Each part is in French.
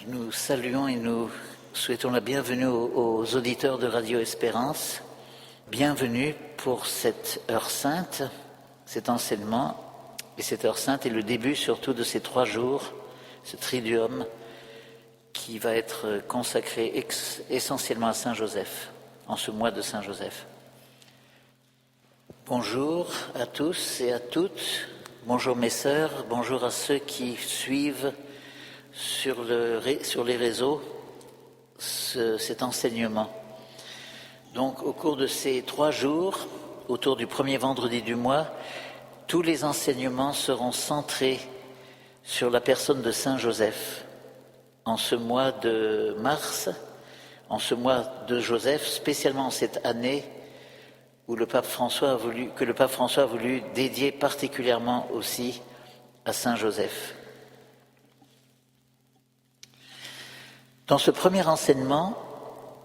Nous saluons et nous souhaitons la bienvenue aux auditeurs de Radio Espérance. Bienvenue pour cette heure sainte, cet enseignement. Et cette heure sainte est le début surtout de ces 3 jours, ce triduum qui va être consacré essentiellement à Saint Joseph, en ce mois de Saint Joseph. Bonjour à tous et à toutes. Bonjour mes sœurs, bonjour à ceux qui suivent sur les réseaux cet enseignement. Donc au cours de ces 3 jours, autour du premier vendredi du mois, tous les enseignements seront centrés sur la personne de Saint Joseph. En ce mois de mars, en ce mois de Joseph, spécialement en cette année où que le pape François a voulu dédier particulièrement aussi à Saint Joseph. Dans ce premier enseignement,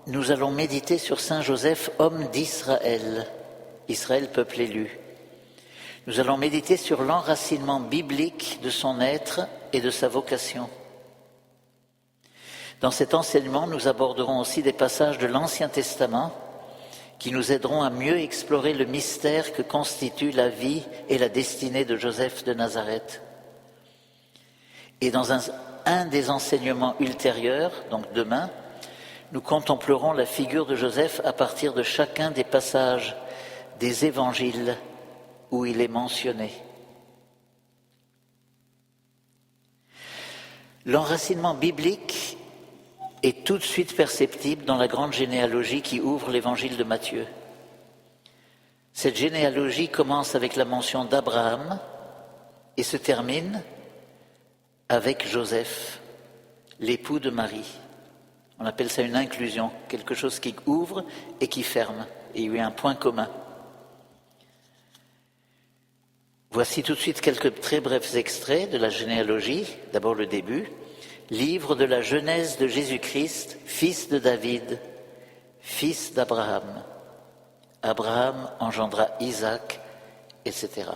nous allons méditer sur Saint Joseph, homme d'Israël, Israël, peuple élu. Nous allons méditer sur l'enracinement biblique de son être et de sa vocation. Dans cet enseignement, nous aborderons aussi des passages de l'Ancien Testament qui nous aideront à mieux explorer le mystère que constitue la vie et la destinée de Joseph de Nazareth. Et dans un des enseignements ultérieurs, donc demain, nous contemplerons la figure de Joseph à partir de chacun des passages des évangiles où il est mentionné. L'enracinement biblique est tout de suite perceptible dans la grande généalogie qui ouvre l'évangile de Matthieu. Cette généalogie commence avec la mention d'Abraham et se termine avec Joseph, l'époux de Marie. On appelle ça une inclusion, quelque chose qui ouvre et qui ferme, et il y a un point commun. Voici tout de suite quelques très brefs extraits de la généalogie, d'abord le début. Livre de la Genèse de Jésus-Christ, fils de David, fils d'Abraham. Abraham engendra Isaac, etc.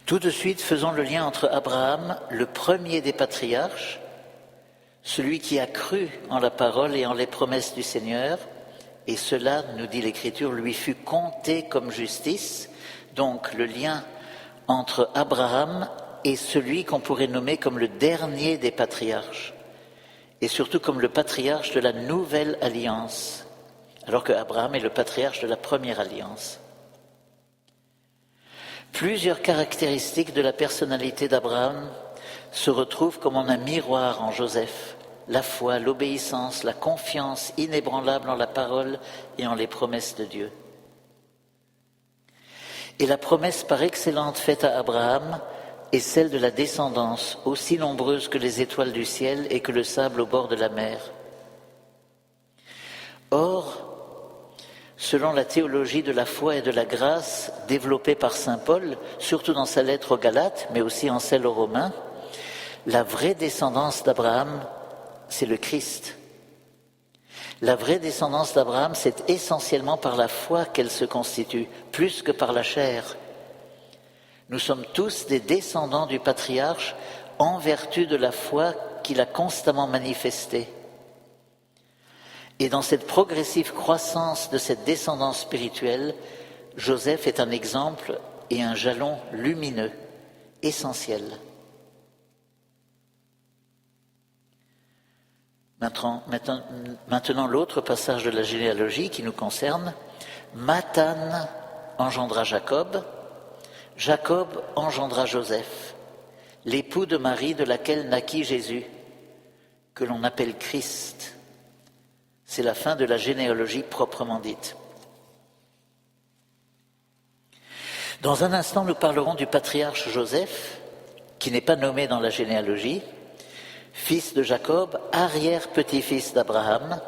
Tout de suite, faisons le lien entre Abraham, le premier des patriarches, celui qui a cru en la parole et en les promesses du Seigneur, et cela, nous dit l'Écriture, lui fut compté comme justice. Donc le lien entre Abraham et celui qu'on pourrait nommer comme le dernier des patriarches, et surtout comme le patriarche de la nouvelle alliance, alors que Abraham est le patriarche de la première alliance. Plusieurs caractéristiques de la personnalité d'Abraham se retrouvent comme en un miroir en Joseph. La foi, l'obéissance, la confiance inébranlable en la parole et en les promesses de Dieu. Et la promesse par excellente faite à Abraham est celle de la descendance, aussi nombreuse que les étoiles du ciel et que le sable au bord de la mer. Or, selon la théologie de la foi et de la grâce développée par saint Paul, surtout dans sa lettre aux Galates, mais aussi en celle aux Romains, la vraie descendance d'Abraham, c'est le Christ. La vraie descendance d'Abraham, c'est essentiellement par la foi qu'elle se constitue, plus que par la chair. Nous sommes tous des descendants du patriarche en vertu de la foi qu'il a constamment manifestée. Et dans cette progressive croissance de cette descendance spirituelle, Joseph est un exemple et un jalon lumineux, essentiel. Maintenant l'autre passage de la généalogie qui nous concerne. Mathan engendra Jacob, Jacob engendra Joseph, l'époux de Marie de laquelle naquit Jésus, que l'on appelle Christ. C'est la fin de la généalogie proprement dite. Dans un instant, nous parlerons du patriarche Joseph, qui n'est pas nommé dans la généalogie, fils de Jacob, arrière-petit-fils d'Abraham,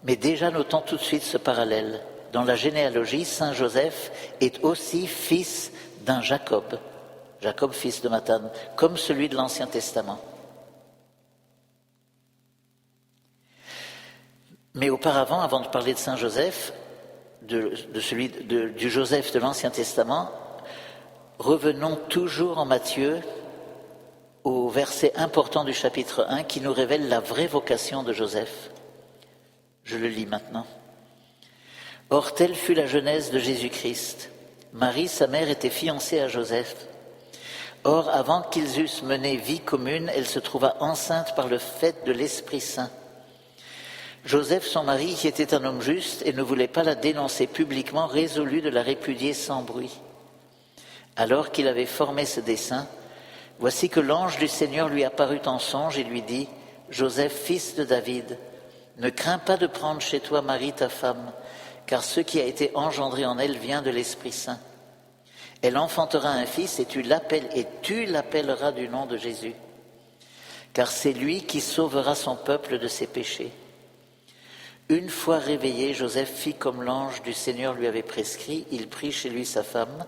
mais déjà notons tout de suite ce parallèle. Dans la généalogie, Saint Joseph est aussi fils d'un Jacob, Jacob fils de Mathan, comme celui de l'Ancien Testament. Mais auparavant, avant de parler de Saint Joseph, du Joseph de l'Ancien Testament, revenons toujours en Matthieu au verset important du chapitre 1 qui nous révèle la vraie vocation de Joseph. Je le lis maintenant. « Or, telle fut la genèse de Jésus-Christ. Marie, sa mère, était fiancée à Joseph. Or, avant qu'ils eussent mené vie commune, elle se trouva enceinte par le fait de l'Esprit Saint. Joseph, son mari, qui était un homme juste et ne voulait pas la dénoncer publiquement, résolut de la répudier sans bruit. Alors qu'il avait formé ce dessein, voici que l'ange du Seigneur lui apparut en songe et lui dit, « Joseph, fils de David, ne crains pas de prendre chez toi Marie ta femme, car ce qui a été engendré en elle vient de l'Esprit Saint. Elle enfantera un fils et tu l'appelleras du nom de Jésus, car c'est lui qui sauvera son peuple de ses péchés. » Une fois réveillé, Joseph fit comme l'ange du Seigneur lui avait prescrit, il prit chez lui sa femme,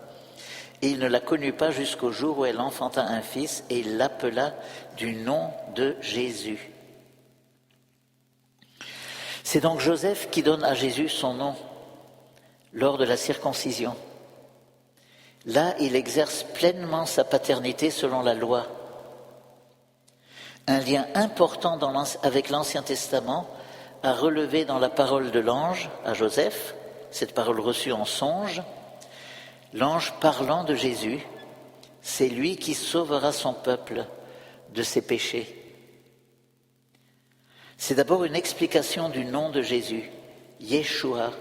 et il ne la connut pas jusqu'au jour où elle enfanta un fils, et il l'appela du nom de Jésus. C'est donc Joseph qui donne à Jésus son nom lors de la circoncision. Là, il exerce pleinement sa paternité selon la loi. Un lien important avec l'Ancien Testament à relever dans la parole de l'ange à Joseph, cette parole reçue en songe, l'ange parlant de Jésus, c'est lui qui sauvera son peuple de ses péchés. C'est d'abord une explication du nom de Jésus, Yeshua,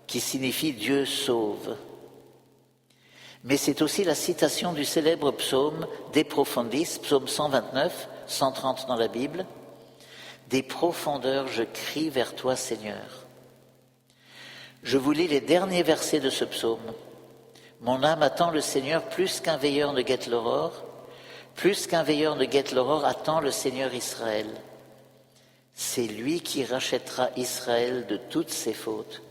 qui signifie Dieu sauve. Mais c'est aussi la citation du célèbre psaume De Profundis, psaume 129, 130 dans la Bible, « Des profondeurs je crie vers toi, Seigneur ». Je vous lis les derniers versets de ce psaume. « Mon âme attend le Seigneur plus qu'un veilleur ne guette l'aurore, plus qu'un veilleur ne guette l'aurore attend le Seigneur Israël. C'est lui qui rachètera Israël de toutes ses fautes. »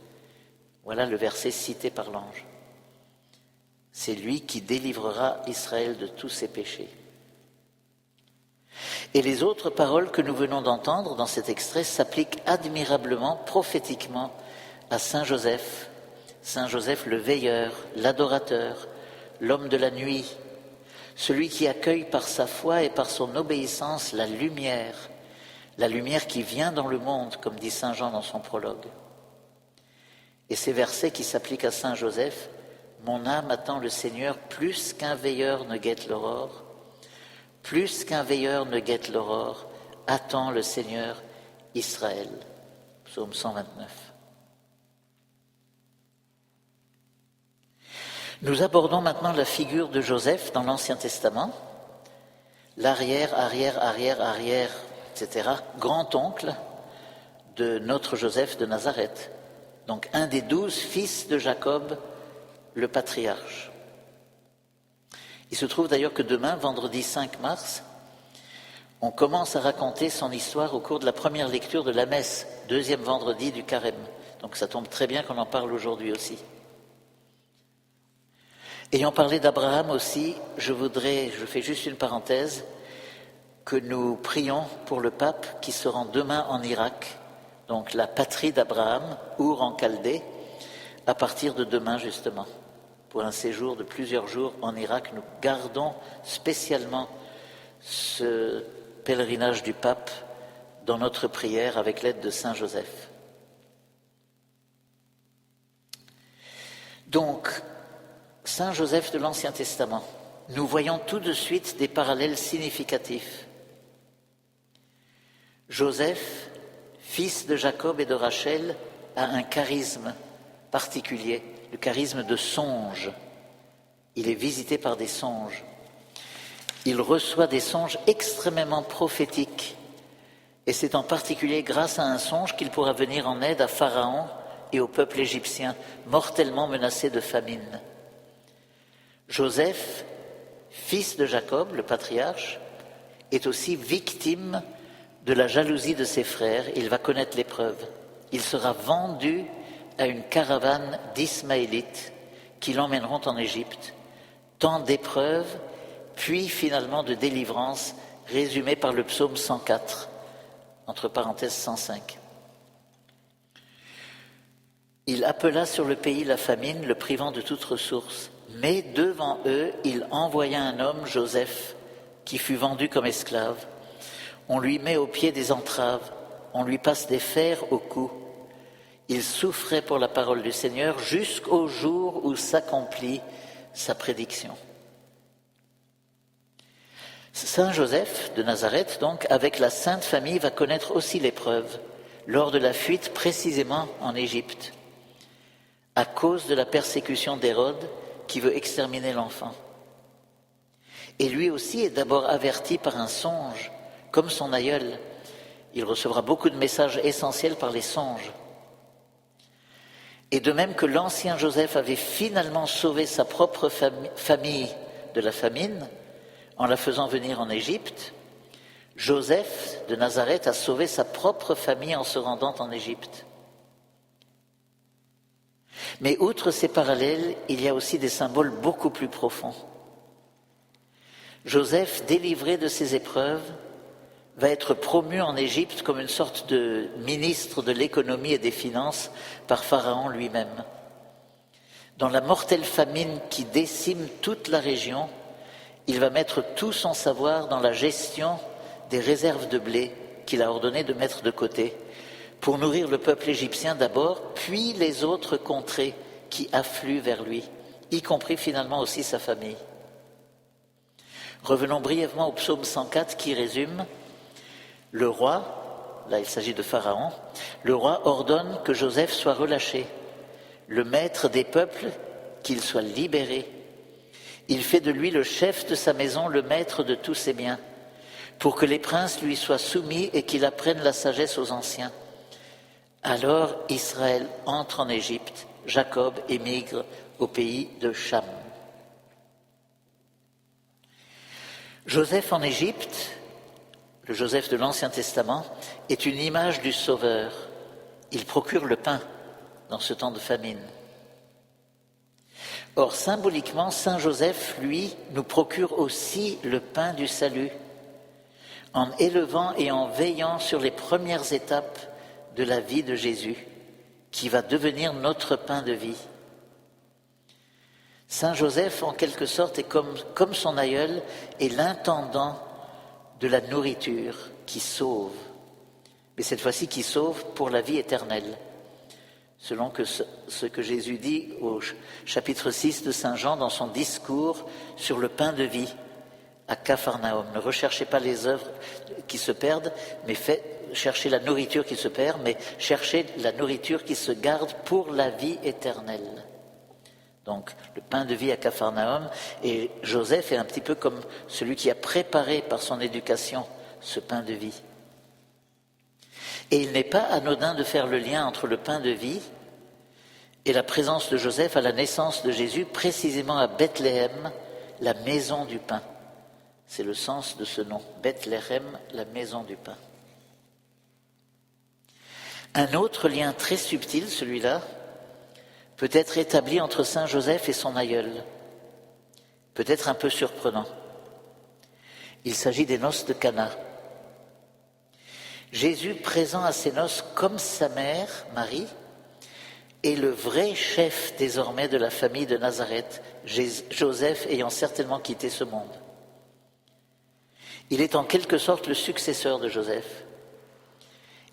Voilà le verset cité par l'ange. C'est lui qui délivrera Israël de tous ses péchés. Et les autres paroles que nous venons d'entendre dans cet extrait s'appliquent admirablement, prophétiquement, à Saint Joseph le veilleur, l'adorateur, l'homme de la nuit, celui qui accueille par sa foi et par son obéissance la lumière qui vient dans le monde, comme dit Saint Jean dans son prologue. Et ces versets qui s'appliquent à Saint Joseph, « Mon âme attend le Seigneur plus qu'un veilleur ne guette l'aurore, plus qu'un veilleur ne guette l'aurore, attend le Seigneur Israël. » Psaume 129. Nous abordons maintenant la figure de Joseph dans l'Ancien Testament, l'arrière, etc., grand-oncle de notre Joseph de Nazareth, donc un des 12 fils de Jacob, le patriarche. Il se trouve d'ailleurs que demain, vendredi 5 mars, on commence à raconter son histoire au cours de la première lecture de la messe, deuxième vendredi du carême. Donc ça tombe très bien qu'on en parle aujourd'hui aussi. Ayant parlé d'Abraham aussi, je fais juste une parenthèse, que nous prions pour le pape qui se rend demain en Irak, donc la patrie d'Abraham, Our en Chaldée, à partir de demain justement. Pour un séjour de plusieurs jours en Irak, nous gardons spécialement ce pèlerinage du pape dans notre prière avec l'aide de Saint Joseph. Donc, Saint Joseph de l'Ancien Testament, nous voyons tout de suite des parallèles significatifs. Joseph, fils de Jacob et de Rachel, a un charisme particulier, le charisme de songe. Il est visité par des songes. Il reçoit des songes extrêmement prophétiques. Et c'est en particulier grâce à un songe qu'il pourra venir en aide à Pharaon et au peuple égyptien, mortellement menacé de famine. Joseph, fils de Jacob, le patriarche, est aussi victime de la jalousie de ses frères. Il va connaître l'épreuve. Il sera vendu à une caravane d'Ismaélites qui l'emmèneront en Égypte. Tant d'épreuves, puis finalement de délivrance, résumées par le psaume 104, entre parenthèses 105. Il appela sur le pays la famine, le privant de toute ressource. Mais devant eux, il envoya un homme, Joseph, qui fut vendu comme esclave. On lui met aux pieds des entraves, on lui passe des fers au cou. Il souffrait pour la parole du Seigneur jusqu'au jour où s'accomplit sa prédiction. Saint Joseph de Nazareth, donc, avec la Sainte Famille, va connaître aussi l'épreuve lors de la fuite précisément en Égypte, à cause de la persécution d'Hérode qui veut exterminer l'enfant. Et lui aussi est d'abord averti par un songe, comme son aïeul. Il recevra beaucoup de messages essentiels par les songes. Et de même que l'ancien Joseph avait finalement sauvé sa propre famille de la famine en la faisant venir en Égypte, Joseph de Nazareth a sauvé sa propre famille en se rendant en Égypte. Mais outre ces parallèles, il y a aussi des symboles beaucoup plus profonds. Joseph, délivré de ses épreuves, va être promu en Égypte comme une sorte de ministre de l'économie et des finances par Pharaon lui-même. Dans la mortelle famine qui décime toute la région, il va mettre tout son savoir dans la gestion des réserves de blé qu'il a ordonné de mettre de côté pour nourrir le peuple égyptien d'abord, puis les autres contrées qui affluent vers lui, y compris finalement aussi sa famille. Revenons brièvement au psaume 104 qui résume « Le roi, là il s'agit de Pharaon, le roi ordonne que Joseph soit relâché, le maître des peuples qu'il soit libéré. Il fait de lui le chef de sa maison, le maître de tous ses biens, pour que les princes lui soient soumis et qu'il apprenne la sagesse aux anciens. Alors Israël entre en Égypte, Jacob émigre au pays de Cham. » Joseph en Égypte, le Joseph de l'Ancien Testament, est une image du Sauveur. Il procure le pain dans ce temps de famine. Or, symboliquement, Saint Joseph, lui, nous procure aussi le pain du salut, en élevant et en veillant sur les premières étapes de la vie de Jésus, qui va devenir notre pain de vie. Saint Joseph, en quelque sorte, est comme son aïeul, est l'intendant de la nourriture qui sauve, mais cette fois-ci qui sauve pour la vie éternelle, selon ce que Jésus dit au chapitre 6 de Saint Jean dans son discours sur le pain de vie à Capharnaüm. Ne recherchez pas les œuvres qui se perdent, mais cherchez la nourriture qui se perd, mais cherchez la nourriture qui se garde pour la vie éternelle. Donc, le pain de vie à Capharnaüm, et Joseph est un petit peu comme celui qui a préparé par son éducation ce pain de vie. Et il n'est pas anodin de faire le lien entre le pain de vie et la présence de Joseph à la naissance de Jésus, précisément à Bethléem, la maison du pain. C'est le sens de ce nom, Bethléem, la maison du pain. Un autre lien très subtil, celui-là, peut être établi entre Saint Joseph et son aïeul, peut-être un peu surprenant. Il s'agit des noces de Cana. Jésus, présent à ces noces comme sa mère, Marie, est le vrai chef désormais de la famille de Nazareth, Joseph ayant certainement quitté ce monde. Il est en quelque sorte le successeur de Joseph.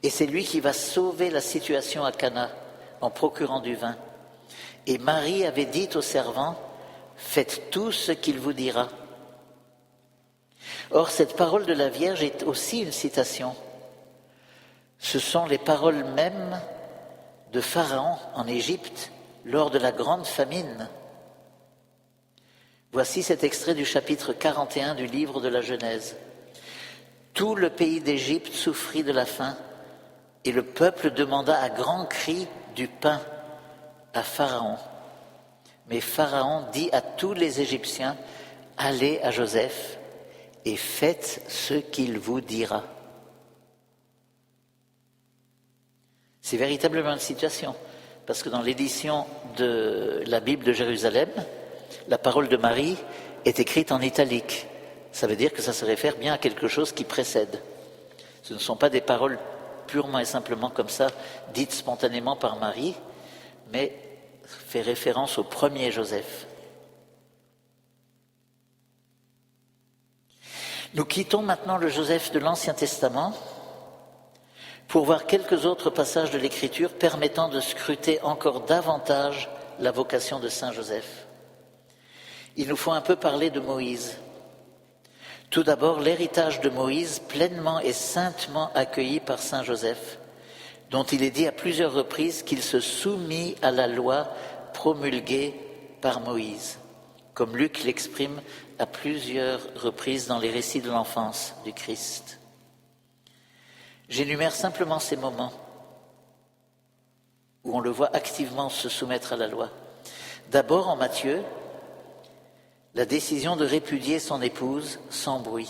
Et c'est lui qui va sauver la situation à Cana en procurant du vin. Et Marie avait dit aux servants, « Faites tout ce qu'il vous dira. » Or, cette parole de la Vierge est aussi une citation. Ce sont les paroles mêmes de Pharaon en Égypte lors de la grande famine. Voici cet extrait du chapitre 41 du livre de la Genèse. « Tout le pays d'Égypte souffrit de la faim, et le peuple demanda à grands cris du pain à Pharaon. Mais Pharaon dit à tous les Égyptiens, « Allez à Joseph et faites ce qu'il vous dira. » C'est véritablement une citation, parce que dans l'édition de la Bible de Jérusalem, la parole de Marie est écrite en italique. Ça veut dire que ça se réfère bien à quelque chose qui précède. Ce ne sont pas des paroles purement et simplement comme ça, dites spontanément par Marie, mais fait référence au premier Joseph. Nous quittons maintenant le Joseph de l'Ancien Testament pour voir quelques autres passages de l'Écriture permettant de scruter encore davantage la vocation de Saint Joseph. Il nous faut un peu parler de Moïse. Tout d'abord, l'héritage de Moïse pleinement et saintement accueilli par Saint Joseph, dont il est dit à plusieurs reprises qu'il se soumit à la loi promulguée par Moïse, comme Luc l'exprime à plusieurs reprises dans les récits de l'enfance du Christ. J'énumère simplement ces moments où on le voit activement se soumettre à la loi. D'abord en Matthieu, la décision de répudier son épouse sans bruit.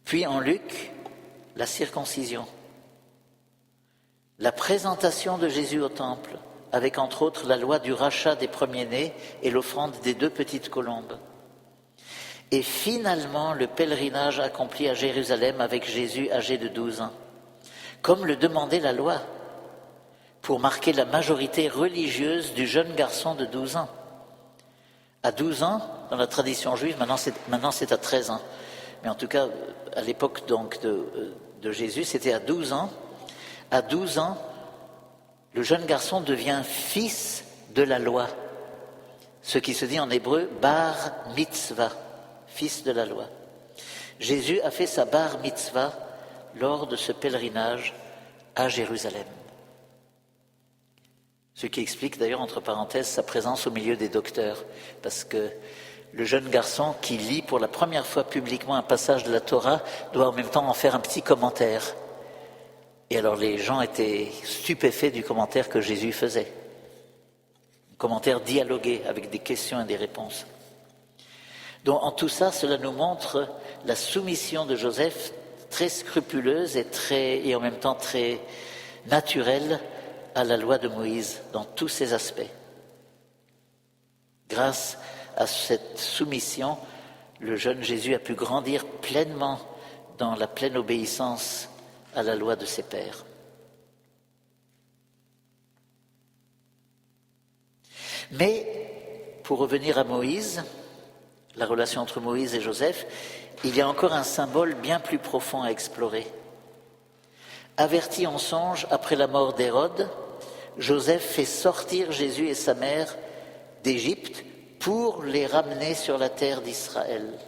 Puis en Luc, la circoncision. La présentation de Jésus au temple, avec entre autres la loi du rachat des premiers-nés et l'offrande des 2 petites colombes. Et finalement, le pèlerinage accompli à Jérusalem avec Jésus âgé de 12 ans, comme le demandait la loi, pour marquer la majorité religieuse du jeune garçon de 12 ans. À 12 ans, dans la tradition juive, maintenant c'est à 13 ans, mais en tout cas, à l'époque donc de Jésus, c'était à 12 ans. À 12 ans, le jeune garçon devient fils de la loi, ce qui se dit en hébreu bar mitzvah, fils de la loi. Jésus a fait sa bar mitzvah lors de ce pèlerinage à Jérusalem. Ce qui explique d'ailleurs, entre parenthèses, sa présence au milieu des docteurs, parce que le jeune garçon qui lit pour la première fois publiquement un passage de la Torah doit en même temps en faire un petit commentaire. Et alors les gens étaient stupéfaits du commentaire que Jésus faisait. Un commentaire dialogué avec des questions et des réponses. Donc en tout ça, cela nous montre la soumission de Joseph très scrupuleuse et en même temps très naturelle à la loi de Moïse dans tous ses aspects. Grâce à cette soumission, le jeune Jésus a pu grandir pleinement dans la pleine obéissance à la loi de ses pères. Mais, pour revenir à Moïse, la relation entre Moïse et Joseph, il y a encore un symbole bien plus profond à explorer. Averti en songe après la mort d'Hérode, Joseph fait sortir Jésus et sa mère d'Égypte pour les ramener sur la terre d'Israël.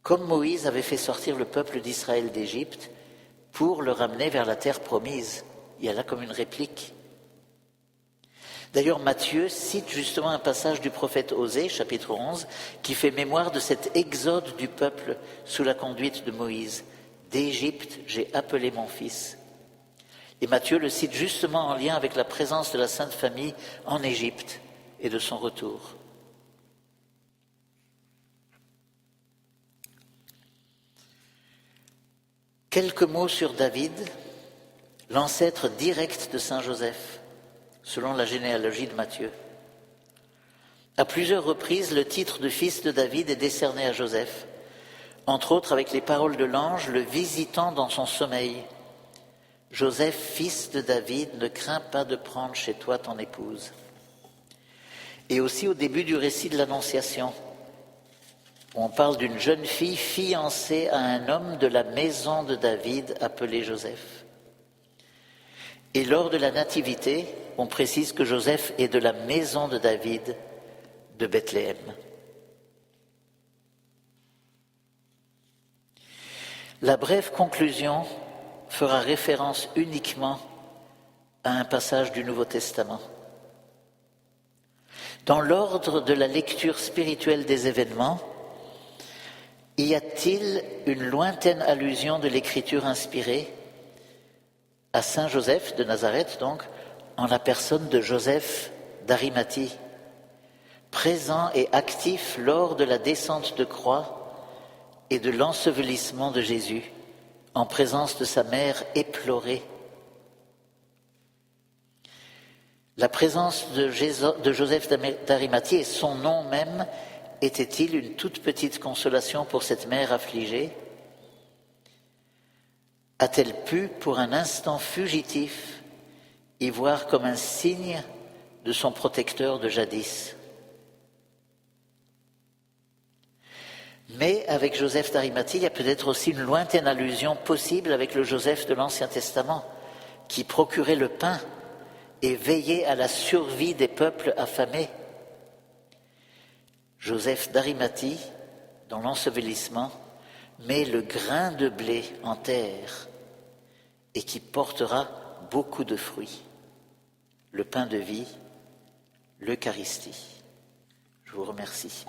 Comme Moïse avait fait sortir le peuple d'Israël d'Égypte pour le ramener vers la terre promise. Il y a là comme une réplique. D'ailleurs, Matthieu cite justement un passage du prophète Osée, chapitre 11, qui fait mémoire de cet exode du peuple sous la conduite de Moïse. « D'Égypte, j'ai appelé mon fils ». Et Matthieu le cite justement en lien avec la présence de la Sainte Famille en Égypte et de son retour. Quelques mots sur David, l'ancêtre direct de Saint Joseph, selon la généalogie de Matthieu. À plusieurs reprises, le titre de fils de David est décerné à Joseph, entre autres avec les paroles de l'ange le visitant dans son sommeil. « Joseph, fils de David, ne crains pas de prendre chez toi ton épouse. » Et aussi au début du récit de l'Annonciation, où on parle d'une jeune fille fiancée à un homme de la maison de David appelé Joseph. Et lors de la Nativité, on précise que Joseph est de la maison de David de Bethléem. La brève conclusion fera référence uniquement à un passage du Nouveau Testament. Dans l'ordre de la lecture spirituelle des événements, y a-t-il une lointaine allusion de l'écriture inspirée à Saint Joseph de Nazareth, donc, en la personne de Joseph d'Arimathie, présent et actif lors de la descente de croix et de l'ensevelissement de Jésus, en présence de sa mère éplorée. La présence de Joseph d'Arimathie et son nom même était-il une toute petite consolation pour cette mère affligée? A-t-elle pu, pour un instant fugitif, y voir comme un signe de son protecteur de jadis? Mais avec Joseph d'Arimathie, il y a peut-être aussi une lointaine allusion possible avec le Joseph de l'Ancien Testament, qui procurait le pain et veillait à la survie des peuples affamés. Joseph d'Arimathie, dans l'ensevelissement, met le grain de blé en terre et qui portera beaucoup de fruits. Le pain de vie, l'Eucharistie. Je vous remercie.